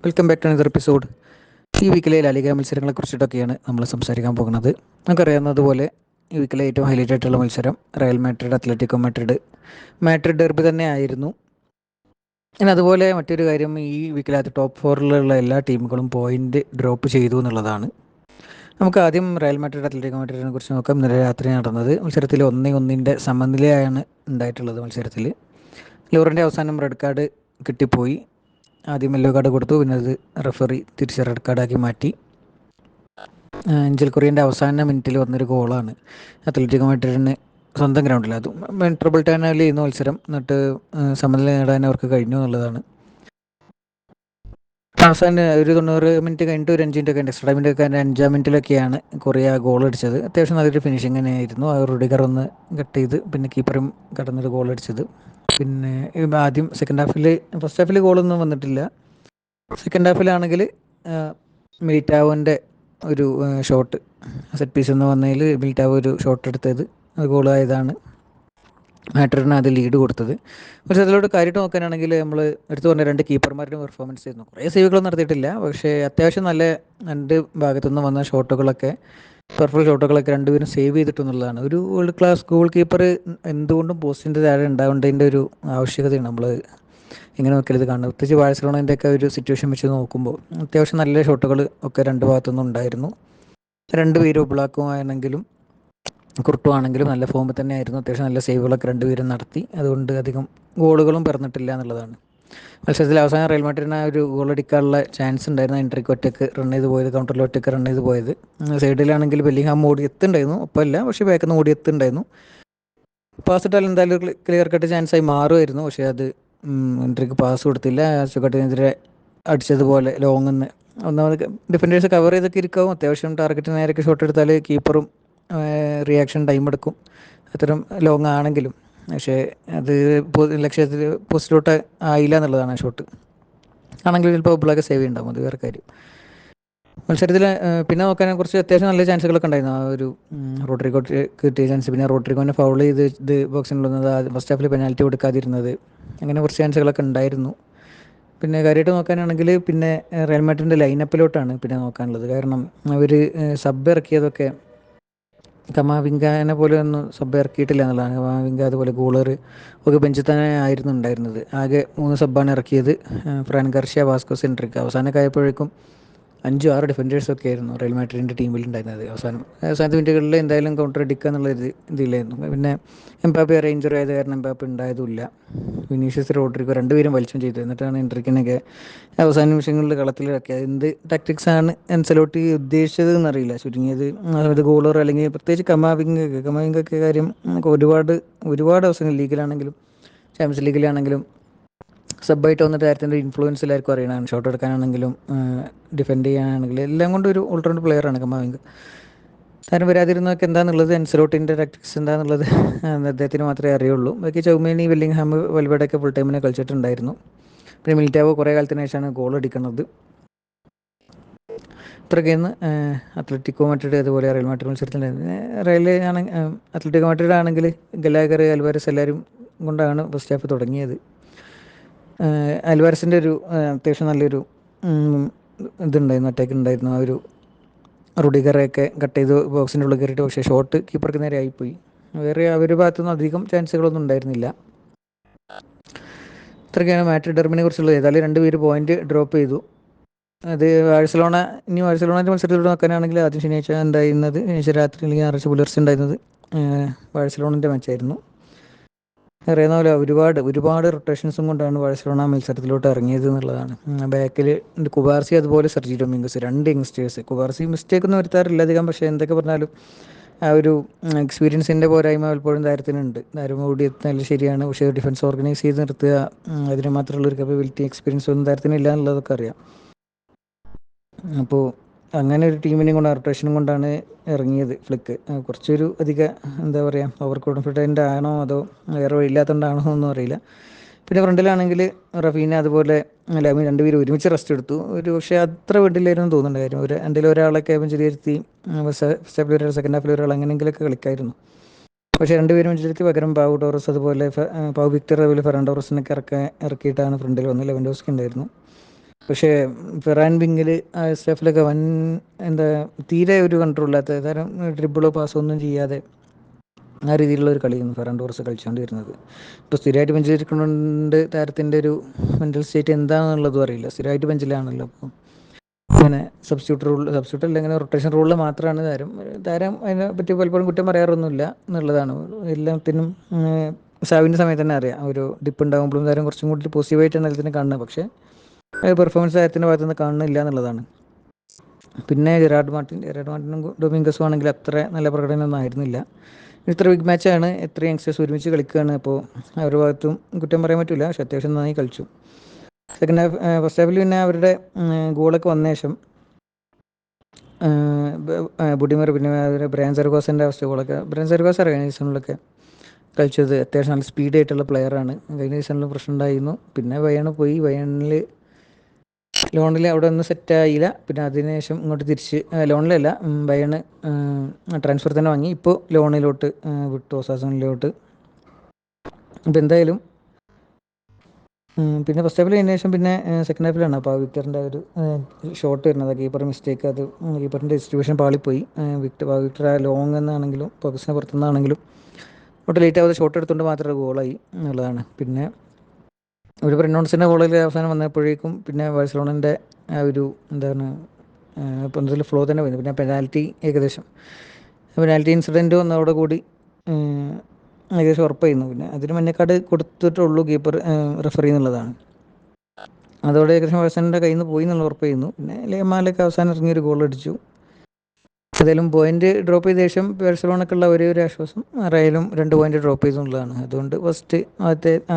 Welcome back to another episode. ഈ വീക്കിലെ La Liga മത്സരങ്ങളെക്കുറിച്ചിട്ടൊക്കെയാണ് നമ്മൾ സംസാരിക്കാൻ പോകുന്നത്. നമുക്കറിയാവുന്നതുപോലെ ഈ വീക്കിലെ ഏറ്റവും ഹൈലൈറ്റ് ആയിട്ടുള്ള മത്സരം Real Madrid Atletico Madrid derby തന്നെ ആയിരുന്നു. പിന്നെ അതുപോലെ മറ്റൊരു കാര്യം, ഈ വീക്കിലകത്ത് ടോപ്പ് ഫോറിലുള്ള എല്ലാ ടീമുകളും പോയിന്റ് ഡ്രോപ്പ് ചെയ്തു എന്നുള്ളതാണ്. നമുക്ക് ആദ്യം റയൽ മാഡ്രിഡ് അത്ലറ്റിക്കോ മാഡ്രിഡിനെ കുറിച്ച് നോക്കാം. ഇന്നലെ രാത്രി നടന്നത് മത്സരത്തിൽ 1-1 സമനിലയാണ് ഉണ്ടായിട്ടുള്ളത്. മത്സരത്തിൽ ലൂറിൻ്റെ അവസാനം റെഡ് കാർഡ് കിട്ടിപ്പോയി. ആദ്യം യെല്ലോ കാർഡ് കൊടുത്തു, പിന്നെ അത് റെഫറി തിരിച്ച് റെഡ് കാർഡാക്കി മാറ്റി. ഏഞ്ചൽ കൊറിയൻ്റെ അവസാന മിനിറ്റിൽ വന്നൊരു ഗോളാണ് അത്ലറ്റിക്കോ മാഡ്രിഡിന് സ്വന്തം ഗ്രൗണ്ടിൽ, അതും മെട്രോപൊളിറ്റാനയിൽ ചെയ്യുന്ന മത്സരം, എന്നിട്ട് സമനില നേടാൻ അവർക്ക് കഴിഞ്ഞു എന്നുള്ളതാണ്. അവസാനം ഒരു 90 മിനിറ്റ് കഴിഞ്ഞിട്ട് ഒരു 5 മിനിറ്റ് ഒക്കെ എക്സ്ട്രാ ടൈമിൻ്റെ ഒക്കെ 5-ാം മിനിറ്റിലൊക്കെയാണ് കൊറിയ ഗോൾ അടിച്ചത്. അത്യാവശ്യം നല്ലൊരു ഫിനിഷിങ് തന്നെയായിരുന്നു. ആ റുഡിഗർ ഒന്ന് കട്ട് ചെയ്ത് പിന്നെ കീപ്പറും കടന്നൊരു ഗോൾ അടിച്ചത്. പിന്നെ ആദ്യം ഫസ്റ്റ് ഹാഫിൽ ഗോളൊന്നും വന്നിട്ടില്ല. സെക്കൻഡ് ഹാഫിലാണെങ്കിൽ മിലിറ്റാവോൻ്റെ ഒരു ഷോട്ട്, സെറ്റ് പീസ് എന്ന് വന്നതിൽ മിലിറ്റാവോ ഒരു ഷോട്ട് എടുത്തത് അത് ഗോളായതാണ് മാഡ്രിഡിന് അത് ലീഡ് കൊടുത്തത്. പക്ഷേ അതിലോട്ട് കാര്യമായിട്ട് നോക്കാനാണെങ്കിൽ നമ്മൾ എടുത്തു പറഞ്ഞ രണ്ട് കീപ്പർമാരുടെ പെർഫോമൻസ് ആയിരുന്നു. കുറേ സേവുകളൊന്നും നടത്തിയിട്ടില്ല, പക്ഷേ അത്യാവശ്യം നല്ല രണ്ട് ഭാഗത്തുനിന്ന് വന്ന ഷോട്ടുകളൊക്കെ, പെർഫെക്റ്റ് ഷോട്ടുകളൊക്കെ രണ്ടുപേരും സേവ് ചെയ്തിട്ടെന്നുള്ളതാണ്. ഒരു വേൾഡ് ക്ലാസ് ഗോൾ കീപ്പർ എന്തുകൊണ്ടും പോസ്റ്റിൻ്റെ താഴെ ഉണ്ടാവേണ്ടതിൻ്റെ ഒരു ആവശ്യകതയാണ് നമ്മൾ ഇങ്ങനെ നോക്കിയാൽ ഇത് കാണുന്നത്. പ്രത്യേകിച്ച് ബാഴ്സലോണേൻ്റെയൊക്കെ ഒരു സിറ്റുവേഷൻ വെച്ച് നോക്കുമ്പോൾ അത്യാവശ്യം നല്ല ഷോട്ടുകൾ ഒക്കെ രണ്ട് ഭാഗത്തുനിന്നും ഉണ്ടായിരുന്നു. രണ്ടുപേരും ബ്ലാക്കും ആണെങ്കിലും കുർട്ടു ആണെങ്കിലും നല്ല ഫോമിൽ തന്നെ ആയിരുന്നു. അത്യാവശ്യം നല്ല സേവുകളൊക്കെ രണ്ടുപേരും നടത്തി. അതുകൊണ്ട് അധികം ഗോളുകളും പിറന്നിട്ടില്ല എന്നുള്ളതാണ്. മത്സരത്തിൽ അവസാനം റയൽ മാഡ്രിഡിന് ഒരു ഗോൾ അടിക്കാനുള്ള ചാൻസ് ഉണ്ടായിരുന്നു. എൻട്രിക്ക് ഒറ്റയ്ക്ക് റൺ ചെയ്ത് പോയത്, കൗണ്ടറിൽ ഒറ്റയ്ക്ക് റൺ ചെയ്ത് പോയത്. സൈഡിലാണെങ്കിൽ ബെല്ലിംഗ്ഹാം ഓടി എത്തുണ്ടായിരുന്നു, ഒപ്പമല്ല, പക്ഷേ ബാക്കിൽ നിന്ന് ഓടി എത്തുണ്ടായിരുന്നു. പാസ് ഇട്ടാൽ എന്തായാലും ക്ലിയർ കട്ട് ചാൻസായി മാറുമായിരുന്നു. പക്ഷേ അത് എൻട്രിക്ക് പാസ് കൊടുത്തില്ല. ചുക്കട്ടിനെതിരെ അടിച്ചതുപോലെ ലോങ്ങെന്ന് ഒന്നാമത് ഡിഫൻഡേഴ്സ് കവർ ചെയ്തൊക്കെ ഇരിക്കാവും. അത്യാവശ്യം ടാർഗറ്റ് നേരൊക്കെ ഷോട്ട് എടുത്താൽ കീപ്പറും റിയാക്ഷൻ ടൈം എടുക്കും, അത്തരം ലോങ് ആണെങ്കിലും. പക്ഷേ അത് ലക്ഷ്യത്തിൽ പോസ്റ്റിലോട്ട് ആയില്ല എന്നുള്ളതാണ് ആ ഷോട്ട്. ആണെങ്കിൽ ചിലപ്പോൾ ബോളൊക്കെ സേവ് ചെയ്യുന്നുണ്ടാവും, അത് വേറെ കാര്യം. മത്സരത്തിൽ പിന്നെ നോക്കാൻ കുറച്ച് അത്യാവശ്യം നല്ല ചാൻസുകളൊക്കെ ഉണ്ടായിരുന്നു. ആ ഒരു റോഡ്രിഗോ കിട്ടിയ ചാൻസ്, പിന്നെ റോഡ്രിഗോനെ ഫൗൾ ചെയ്ത് ഇത് ബോക്സിനുള്ളത്, ഫസ്റ്റ് ഹാഫിൽ പെനാൽറ്റി കൊടുക്കാതിരുന്നത്, അങ്ങനെ കുറച്ച് ചാൻസുകളൊക്കെ ഉണ്ടായിരുന്നു. പിന്നെ കാര്യമായിട്ട് നോക്കാനാണെങ്കിൽ പിന്നെ റയൽ മാഡ്രിഡിൻ്റെ ലൈനപ്പിലോട്ടാണ് പിന്നെ നോക്കാനുള്ളത്. കാരണം അവർ സബ് ഇറക്കിയതൊക്കെ കമാവിംഗനെ പോലെ ഒന്നും സബ് ഇറക്കിയിട്ടില്ല എന്നുള്ളതാണ്. കമാവിംഗ അതുപോലെ ഗോളർ ഒക്കെ ബെഞ്ചിൽ തന്നെ ആയിരുന്നു ഉണ്ടായിരുന്നത്. ആകെ 3 സബ്ബാണ് ഇറക്കിയത്: ഫ്രാൻ ഗാർഷ്യ, വാസ്കോസ്, എൻട്രിക്ക്. അവസാനമൊക്കെ ആയപ്പോഴേക്കും 5-6 ഡിഫൻഡേഴ്സൊക്കെ ആയിരുന്നു റയൽ മാഡ്രിഡിൻ്റെ ടീമിലുണ്ടായിരുന്നത്. അവസാനത്തെ മിനിറ്റുകളിൽ എന്തായാലും കൗണ്ടർ അടിക്കുക എന്നുള്ള ഇതിലായിരുന്നു. പിന്നെ എംബാപ്പെ ഇഞ്ചുറി ആയത് കാരണം എംബാപ്പെ ഉണ്ടായതുമില്ല. വിനീഷ്യസ്, റോഡ്രിഗോ രണ്ടുപേരും വലിച്ചും ചെയ്തു. എന്നിട്ടാണ് എൻട്രിക്കിനൊക്കെ അവസാന നിമിഷങ്ങളിൽ കളത്തിലിറക്കിയത്. എന്ത് ടാക്ടിക്സാണ് അൻസെലോട്ടി ഉദ്ദേശിച്ചത് എന്നറിയില്ല. ചുരുങ്ങിയത് അത് ഗോളർ അല്ലെങ്കിൽ പ്രത്യേകിച്ച് കമാവിംഗൊക്കെ കാര്യം ഒരുപാട് അവസരങ്ങൾ ലീഗിലാണെങ്കിലും ചാമ്പ്യൻസ് ലീഗിലാണെങ്കിലും സബ്ബായിട്ട് വന്നിട്ട് കാര്യത്തിൻ്റെ ഇൻഫ്ലുവൻസ് എല്ലാവർക്കും അറിയണം. ഷോട്ട് എടുക്കാനാണെങ്കിലും ഡിഫെൻഡ് ചെയ്യാനാണെങ്കിലും എല്ലാം കൊണ്ടും ഒരു ഓൾറൗണ്ട് പ്ലെയറാണ് കമാവിംഗ. താരം വരാതിരുന്നതൊക്കെ എന്താണെന്നുള്ളത്, അൻസെലോട്ടിൻ്റെ ടാക്ടിക്സ് എന്താണെന്നുള്ളത് അദ്ദേഹത്തിന് മാത്രമേ അറിയുള്ളൂ. ബാക്കി ചൗമേനി, ബെല്ലിംഗ്ഹാം, വൽവേർഡൊക്കെ ഫുൾ ടൈമിനെ കളിച്ചിട്ടുണ്ടായിരുന്നു. പിന്നെ മിലിറ്റാവോ കുറേ കാലത്തിന് ശേഷമാണ് ഗോൾ അടിക്കുന്നത്. ഇത്രയൊക്കെയാണ് അത്ലറ്റിക്കോ മാഡ്രിഡ് അതുപോലെ റയൽ മാഡ്രിഡ് മത്സരത്തിൽ. അത്ലറ്റിക്കോ മാഡ്രിഡ് ആണെങ്കിൽ ഗലാഗർ, അൽവാരസ് എല്ലാവരും കൊണ്ടാണ് ഫസ്റ്റ് ഹാഫ് തുടങ്ങിയത്. അൽവാരസിൻ്റെ ഒരു അത്യാവശ്യം നല്ലൊരു ഇതുണ്ടായിരുന്നു, അറ്റാക്ക് ഉണ്ടായിരുന്നു. ആ ഒരു റുഡിഗറൊക്കെ കട്ട് ചെയ്ത് ബോക്സിൻ്റെ ഉള്ളിൽ കയറിയിട്ട്, പക്ഷേ ഷോട്ട് കീപ്പർക്ക് നേരെ ആയിപ്പോയി. വേറെ അവരുടെ ഭാഗത്തുനിന്ന് അധികം ചാൻസുകളൊന്നും ഉണ്ടായിരുന്നില്ല. ഇത്രയൊക്കെയാണ് മാഡ്രിഡ് ഡെർബിനെ കുറിച്ചുള്ളത്. ഏതായാലും രണ്ടുപേര് പോയിന്റ് ഡ്രോപ്പ് ചെയ്തു. അത് ബാഴ്സലോണൻ്റെ മത്സരത്തിലൂടെ നോക്കാനാണെങ്കിൽ ആദ്യം ശനിയാഴ്ച ഉണ്ടായിരുന്നത്, ശനിയാഴ്ച രാത്രി അല്ലെങ്കിൽ ഞായറാഴ്ച പുലർച്ചെ ഉണ്ടായിരുന്നത് ബാഴ്സലോണൻ്റെ മാച്ചായിരുന്നു. അറിയുന്ന പോലെ ഒരുപാട് റൊട്ടേഷൻസും കൊണ്ടാണ് ബാഴ്സലോണ മത്സരത്തിലോട്ട് ഇറങ്ങിയത് എന്നുള്ളതാണ്. ബാക്കിൽ കുബാർസി അതുപോലെ സെർജി ഡൊമിംഗസ്, രണ്ട് യങ്സ്റ്റേഴ്സ്. കുബാർസി മിസ്റ്റേക്കൊന്നും വരുത്താറില്ല അധികം, പക്ഷേ എന്തൊക്കെ പറഞ്ഞാലും ആ ഒരു എക്സ്പീരിയൻസിൻ്റെ പോരായ്മ പലപ്പോഴും താരത്തിനുണ്ട്. താരം ഓടി എത്തുന്നതിൽ ശരിയാണ്, പക്ഷേ ഡിഫൻസ് ഓർഗനൈസ് ചെയ്ത് നിർത്തുക, അതിന് മാത്രമുള്ളൊരു കപ്പബിലിറ്റി, എക്സ്പീരിയൻസ് ഒന്നും താരത്തിനില്ല എന്നുള്ളതൊക്കെ അറിയാം. അപ്പോൾ അങ്ങനെ ഒരു ടീമിനെയും കൊണ്ട് റൊട്ടേഷനും കൊണ്ടാണ് ഇറങ്ങിയത് ഫ്ലിക്ക്. കുറച്ചൊരു എന്താ പറയുക, ഓവർ കോൺഫിഡൻ്റ് ആണോ അതോ വേറെ വഴിയില്ലാത്തതുകൊണ്ടാണോ എന്നൊന്നും അറിയില്ല. പിന്നെ ഫ്രണ്ടിലാണെങ്കിൽ റഫീന അതുപോലെ ലാമിൻ രണ്ടുപേരും ഒരുമിച്ച് റെസ്റ്റ് എടുത്തു. പക്ഷേ അത്ര വീട്ടിലായിരുന്നു തോന്നുന്നുണ്ടായിരുന്നു. എന്തെങ്കിലും ഒരാളൊക്കെ ബെഞ്ചിലിരുത്തി ഫസ്റ്റ് ഹാഫിൽ സെക്കൻഡ് ഹാഫിൽ ഒരാൾ അങ്ങനെയെങ്കിലൊക്കെ കളിക്കായിരുന്നു. പക്ഷേ രണ്ടുപേരും ബെഞ്ചിലിരുത്തി പകരം പാവു ടോറസ് അതുപോലെ പാവു വിക്ടർ അതുപോലെ ഫെറാൻ ടോറസിനൊക്കെ ഇറക്കിയിട്ടാണ് ഫ്രണ്ടിൽ വന്നത്. ലെവൻഡോസ്കി ഉണ്ടായിരുന്നു. പക്ഷേ ഫെറാൻ ബിങ്ങിൽ സ്റ്റെഫിലൊക്കെ വൻ എന്താ തീരെ ഒരു കൺട്രോളില്ലാത്ത തരം ഡ്രിബിളോ പാസോ ഒന്നും ചെയ്യാതെ ആ രീതിയിലുള്ള ഒരു കളിയായിരുന്നു ഫെറാൻ ടോറസ് കളിച്ചുകൊണ്ടിരുന്നത്. ഇപ്പോൾ സ്ഥിരമായിട്ട് ബെഞ്ചിലിരിക്കുന്നതുകൊണ്ട് താരത്തിൻ്റെ ഒരു മെൻ്റൽ സ്റ്റേറ്റ് എന്താണെന്നുള്ളതും അറിയില്ല. സ്ഥിരമായിട്ട് ബെഞ്ചിലാണല്ലോ. അപ്പോൾ അങ്ങനെ സബ്സ്റ്റിറ്റ്യൂട്ട് അല്ല, ഇങ്ങനെ റൊട്ടേഷൻ റൂളിൽ മാത്രമാണ് താരം അതിനെ പറ്റി പലപ്പോഴും കുറ്റം പറയാറൊന്നുമില്ല എന്നുള്ളതാണ്. എല്ലാത്തിനും സാവിൻ്റെ സമയത്ത് തന്നെ അറിയാം, ഒരു ഡിപ്പ് ഉണ്ടാകുമ്പോഴും താരം കുറച്ചും കൂടി പോസിറ്റീവായിട്ടാണ് എല്ലാത്തിനും കാണുന്നത്. പക്ഷേ പെർഫോമൻസ് താരത്തിൻ്റെ ഭാഗത്തുനിന്ന് കാണുന്നില്ല എന്നുള്ളതാണ്. പിന്നെ ജെറാഡ് മാർട്ടിനും ഡൊമിംഗസും ആണെങ്കിൽ അത്ര നല്ല പ്രകടനമൊന്നും ആയിരുന്നില്ല. ഇത്ര ബിഗ് മാച്ചാണ്, എത്ര യങ്സ്റ്റേഴ്സ് ഒരുമിച്ച് കളിക്കുകയാണ്. അപ്പോൾ അവരുടെ ഭാഗത്തും കുറ്റം പറയാൻ പറ്റില്ല. പക്ഷേ അത്യാവശ്യം നന്നായി കളിച്ചു. സെക്കൻഡ് ഹാഫ് ഫസ്റ്റ് ഹാഫിൽ പിന്നെ അവരുടെ ഗോളൊക്കെ വന്ന ശേഷം ബുഡിമർ പിന്നെ ബ്രയാൻ സെർഗോസിൻ്റെ അവസ്ഥ ഗോളൊക്കെ ബ്രയാൻ സെർഗോസ് അറിയാം കഴിഞ്ഞ സീസണിലൊക്കെ കളിച്ചത് അത്യാവശ്യം നല്ല സ്പീഡ് ആയിട്ടുള്ള പ്ലെയറാണ്. കഴിഞ്ഞ സീസണിൽ പ്രശ്നം ഉണ്ടായിരുന്നു. പിന്നെ വയണിൽ ലോണിൽ അവിടെ ഒന്നും സെറ്റായില്ല. പിന്നെ അതിനുശേഷം ഇങ്ങോട്ട് തിരിച്ച് ലോണിലല്ല, ബയണ് ട്രാൻസ്ഫർ തന്നെ വാങ്ങി. ഇപ്പോൾ ലോണിലോട്ട് വിട്ടു, ഒസാസുനിലോട്ട്. അപ്പോൾ എന്തായാലും പിന്നെ ഫസ്റ്റ് ഹാഫിൽ കഴിഞ്ഞ ശേഷം പിന്നെ സെക്കൻഡ് ഹാഫിലാണ് അപ്പോൾ വിക്ടറിൻ്റെ ഒരു ഷോട്ട് വരുന്നത്, കീപ്പർ മിസ്റ്റേക്ക്. അത് കീപ്പറിൻ്റെ ഡിസ്ട്രിബ്യൂഷൻ പാളിപ്പോയി. വിക്ടർ ആ ലോങ് എന്നാണെങ്കിലും ബോക്സിന് പുറത്തുനിന്നാണെങ്കിലും ഒട്ടും ലേറ്റ് ആവാതെ ഷോട്ട് എടുത്തുകൊണ്ട് മാത്രമേ ഗോളായി എന്നുള്ളതാണ്. പിന്നെ ഒരു റെനോൾഡ്സിൻ്റെ ഗോളിൽ അവസാനം വന്നപ്പോഴേക്കും പിന്നെ ബാഴ്സലോണൻ്റെ ആ ഒരു എന്താണ് ഇപ്പോൾ എന്തെങ്കിലും ഫ്ലോ തന്നെ വരുന്നു. പിന്നെ പെനാൽറ്റി ഇൻസിഡൻറ്റ് വന്നതോടുകൂടി ഏകദേശം ഉറപ്പായിരുന്നു. പിന്നെ അതിന് മഞ്ഞക്കാർഡ് കൊടുത്തിട്ടുള്ളൂ റെഫറി എന്നുള്ളതാണ്. അതോടെ ഏകദേശം ബാഴ്സലോണൻ്റെ കയ്യിൽ നിന്ന് പോയി എന്നുള്ള ഉറപ്പായിരുന്നു. പിന്നെ ലേമാലൊക്കെ അവസാനം ഇറങ്ങിയൊരു ഗോൾ അടിച്ചു. ഏതായാലും പോയിന്റ് ഡ്രോപ്പ് ചെയ്ത ശേഷം ബാഴ്സലോണക്കുള്ള ഒരേ ഒരു ആശ്വാസം റയലും 2 പോയിന്റ് ഡ്രോപ്പ് ചെയ്തു എന്നുള്ളതാണ്. അതുകൊണ്ട്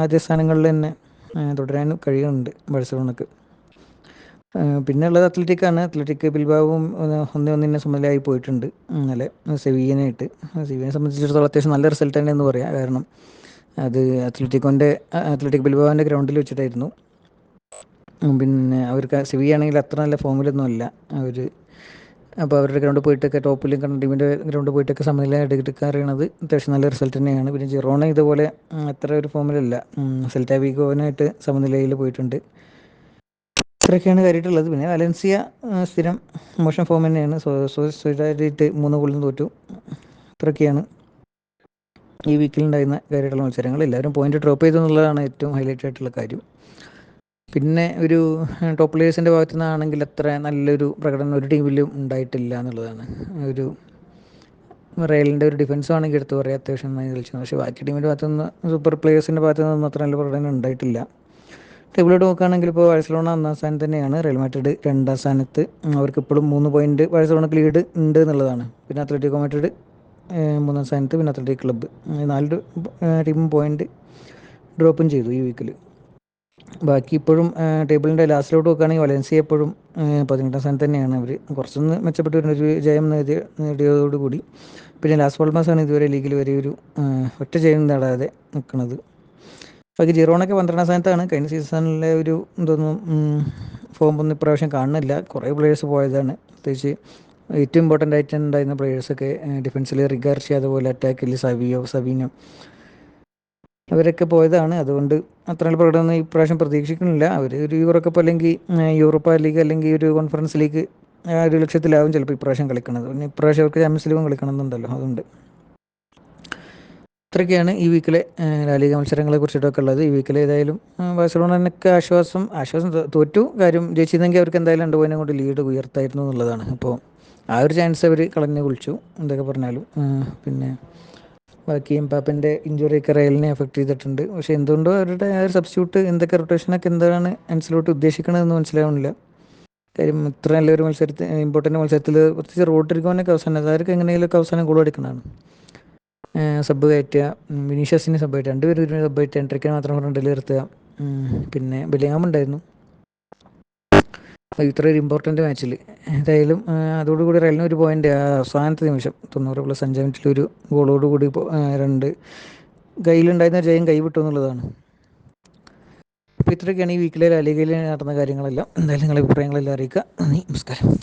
ആദ്യ സ്ഥാനങ്ങളിൽ തന്നെ തുടരാനും കഴിയുന്നുണ്ട് ബാഴ്സലോണക്ക്. പിന്നെ ഉള്ളത് അത്ലറ്റിക് ബിൽബാവും 1-1 സമനിലയായി പോയിട്ടുണ്ട് ഇന്നലെ സെവിയ്യനായിട്ട്. സെവിയ്യനെ സംബന്ധിച്ചിടത്തോളം അത്യാവശ്യം നല്ല റിസൾട്ട് തന്നെ എന്ന് പറയാം. കാരണം അത് അത്ലറ്റിക് ബിൽബാവിൻ്റെ ഗ്രൗണ്ടിൽ വെച്ചിട്ടായിരുന്നു. പിന്നെ അവർക്ക് സെവിയ്യ ആണെങ്കിൽ അത്ര നല്ല ഫോമിലൊന്നും അല്ല അവർ. അപ്പോൾ അവരുടെ ഗ്രൗണ്ടിൽ പോയിട്ടൊക്കെ ടോപ്പിൽ ടീമിൻ്റെ ഗ്രൗണ്ടിൽ പോയിട്ടൊക്കെ സമനില എടുക്കുക അറിയണത് അത്യാവശ്യം നല്ല റിസൾട്ട് തന്നെയാണ്. പിന്നെ ജിറോണ ഇതുപോലെ അത്ര ഒരു ഫോമിലല്ല, സെൽറ്റ വിഗോനായിട്ട് സമനിലയിൽ പോയിട്ടുണ്ട്. ഇത്രയൊക്കെയാണ് കാര്യമായിട്ടുള്ളത്. പിന്നെ വലൻസിയ സ്ഥിരം മോശം ഫോം തന്നെയാണ്. സ്വീഡായിട്ട് 3 ഗോളിന് തോറ്റു. ഇത്രയൊക്കെയാണ് ഈ വീക്കിലുണ്ടായിരുന്ന കാര്യമായിട്ടുള്ള മത്സരങ്ങൾ. എല്ലാവരും പോയിന്റ് ഡ്രോപ്പ് ചെയ്തു എന്നുള്ളതാണ് ഏറ്റവും ഹൈലൈറ്റ് ആയിട്ടുള്ള കാര്യം. പിന്നെ ഒരു ടോപ്പ് പ്ലേയേഴ്സിൻ്റെ ഭാഗത്തു നിന്നാണെങ്കിൽ അത്ര നല്ലൊരു പ്രകടനം ഒരു ടീമിലും ഉണ്ടായിട്ടില്ല എന്നുള്ളതാണ്. ഒരു റയലിൻ്റെ ഒരു ഡിഫൻസ് ആണെങ്കിൽ എടുത്ത് പറയാം, അത്യാവശ്യം നന്നായി കളിച്ചു. പക്ഷേ ബാക്കി ടീമിൻ്റെ ഭാഗത്തുനിന്ന് സൂപ്പർ പ്ലേയേഴ്സിൻ്റെ ഭാഗത്തു നിന്നൊന്നും അത്ര നല്ല പ്രകടനം ഉണ്ടായിട്ടില്ല. ടേബിളോട്ട് നോക്കുകയാണെങ്കിൽ ഇപ്പോൾ ബാഴ്സലോണ 1-ാം സ്ഥാനത്ത് തന്നെയാണ്, റയൽ മാഡ്രിഡ് 2-ാം സ്ഥാനത്ത്. അവർക്ക് ഇപ്പോഴും 3 പോയിൻറ്റ് ബാഴ്സലോണക്ക് ലീഡ് ഉണ്ട് എന്നുള്ളതാണ്. പിന്നെ അത്ലറ്റിക്കോ മാഡ്രിഡ് 3-ാം സ്ഥാനത്ത്, പിന്നെ അത്ലറ്റിക് ക്ലബ്ബ് 4 ടീമും പോയിൻറ്റ് ഡ്രോപ്പും ചെയ്തു ഈ വീക്കിൽ. ബാക്കി ഇപ്പോഴും ടേബിളിൻ്റെ ലാസ്റ്റിലോട്ട് നോക്കുകയാണെങ്കിൽ വലൻസിയ എപ്പോഴും 18-ാം സ്ഥാനത്ത് തന്നെയാണ്. അവർ കുറച്ചൊന്ന് മെച്ചപ്പെട്ട് വരുന്നൊരു ജയം നേടിയതോടുകൂടി. പിന്നെ ലാസ് പാൽമാസാണ് ഇതുവരെ ലീഗിൽ വരെ ഒരു ഒറ്റ ജയം നേടാതെ നിൽക്കുന്നത്. ബാക്കി ജിറോണൊക്കെ 12-ാം സ്ഥാനത്താണ്. കഴിഞ്ഞ സീസണിലെ ഒരു ഫോമൊന്നും ഇപ്രാവശ്യം കാണുന്നില്ല. കുറേ പ്ലേയേഴ്സ് പോയതാണ്. പ്രത്യേകിച്ച് ഏറ്റവും ഇമ്പോർട്ടൻ്റ് ആയിട്ടുണ്ടായിരുന്ന പ്ലേയേഴ്സൊക്കെ ഡിഫൻസിൽ റിഗാർഷ്യ, അതുപോലെ അറ്റാക്കിൽ സബീനോ അവരൊക്കെ പോയതാണ്. അതുകൊണ്ട് അത്ര നല്ല പ്രകടനം ഇപ്രാവശ്യം പ്രതീക്ഷിക്കുന്നില്ല. അവർ ഒരു യൂറോ കപ്പ് അല്ലെങ്കിൽ യൂറോപ്പ ലീഗ് അല്ലെങ്കിൽ ഒരു കോൺഫറൻസ് ലീഗ് ആ ഒരു ലക്ഷ്യത്തിലാവും ചിലപ്പോൾ ഇപ്രാവശ്യം കളിക്കുന്നത്. പിന്നെ ഇപ്രാവശ്യം അവർക്ക് ചാമ്പ്യൻസ് ലീഗും കളിക്കണമെന്നുണ്ടല്ലോ, അതുകൊണ്ട്. ഇത്രയൊക്കെയാണ് ഈ വീക്കിലെ ലാലിഗ മത്സരങ്ങളെ കുറിച്ചിട്ടൊക്കെ ഉള്ളത്. ഈ വീക്കിൽ ഏതായാലും ബാഴ്സലോണക്ക് ആശ്വാസം തോറ്റു. കാര്യം ജയിച്ചിരുന്നെങ്കിൽ അവർക്ക് എന്തായാലും 2 പോയിന്റ് കൊണ്ട് ലീഡ് ഉയർത്തായിരുന്നു എന്നുള്ളതാണ്. അപ്പോൾ ആ ഒരു ചാൻസ് അവർ കളഞ്ഞു കുളിച്ചു എന്തൊക്കെ പറഞ്ഞാലും. പിന്നെ ബാക്കി എംബാപ്പൻ്റെ ഇഞ്ചുറിയൊക്കെ റയലിനെ എഫക്റ്റ് ചെയ്തിട്ടുണ്ട്. പക്ഷേ എന്തുകൊണ്ടോ അവരുടെ ആ ഒരു സബ്സ്റ്റിറ്റ്യൂട്ട് എന്തൊക്കെ റൊട്ടേഷനൊക്കെ എന്താണ് ആൻസിലോട്ട് ഉദ്ദേശിക്കണതെന്ന് മനസ്സിലാവുന്നില്ല. കാര്യം ഇത്ര നല്ലൊരു ഇമ്പോർട്ടൻ്റ് മത്സരത്തിൽ പ്രത്യേകിച്ച് റോഡ്രിഗോനൊക്കെ അവസാനം അതാർക്ക് എങ്ങനെയെങ്കിലുമൊക്കെ അവസാനം ഗോൾ അടിക്കുന്നതാണ്. സബ് കയറ്റുക, വിനീഷ്യസിന് സബ് കയറ്റുക, 2 പേര് സബ് കയറ്റുക, എൻട്രിക്കിനെ മാത്രം ഫ്രണ്ടിൽ നിർത്തുക. പിന്നെ ബെല്ലിങ്ങാം ഉണ്ടായിരുന്നു ഇത്ര ഒരു ഇമ്പോർട്ടൻ്റ് മാച്ചിൽ. ഏതായാലും അതോടുകൂടി റയലിന് 1 പോയിൻ്റ് അവസാനത്തെ നിമിഷം 90+5 മിനിറ്റിലൊരു ഗോളോടുകൂടി 2 കയ്യിലുണ്ടായിരുന്ന ജയം കൈവിട്ടു എന്നുള്ളതാണ്. അപ്പോൾ ഇത്രയൊക്കെയാണ് ഈ വീക്കിലെ ലാലിഗയിൽ നടന്ന കാര്യങ്ങളെല്ലാം. എന്തായാലും നിങ്ങളുടെ അഭിപ്രായങ്ങളെല്ലാം അറിയിക്കുക. നന്ദി, നമസ്കാരം.